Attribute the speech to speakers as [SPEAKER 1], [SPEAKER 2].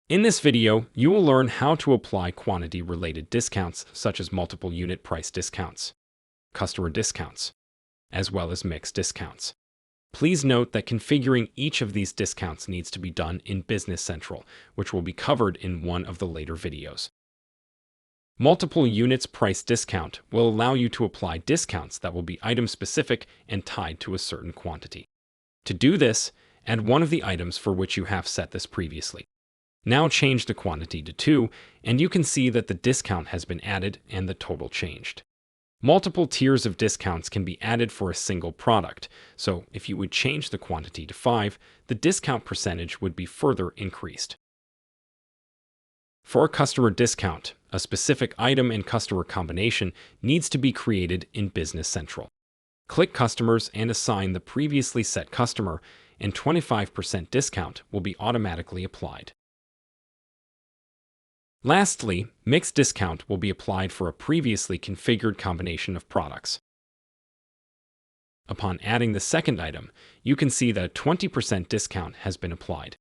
[SPEAKER 1] In this video, you will learn how to apply quantity-related discounts such as multiple unit price discounts, customer discounts, as well as mixed discounts. Please note that configuring each of these discounts needs to be done in Business Central, which will be covered in one of the later videos. Multiple units price discount will allow you to apply discounts that will be item-specific and tied to a certain quantity. To do this, add one of the items for which you have set this previously. Now change the quantity to 2, and you can see that the discount has been added and the total changed. Multiple tiers of discounts can be added for a single product, so if you would change the quantity to 5, the discount percentage would be further increased. For a customer discount, a specific item and customer combination needs to be created in Business Central. Click Customers and assign the previously set customer, and 25% discount will be automatically applied. Lastly, mixed discount will be applied for a previously configured combination of products. Upon adding the second item, you can see that a 20% discount has been applied.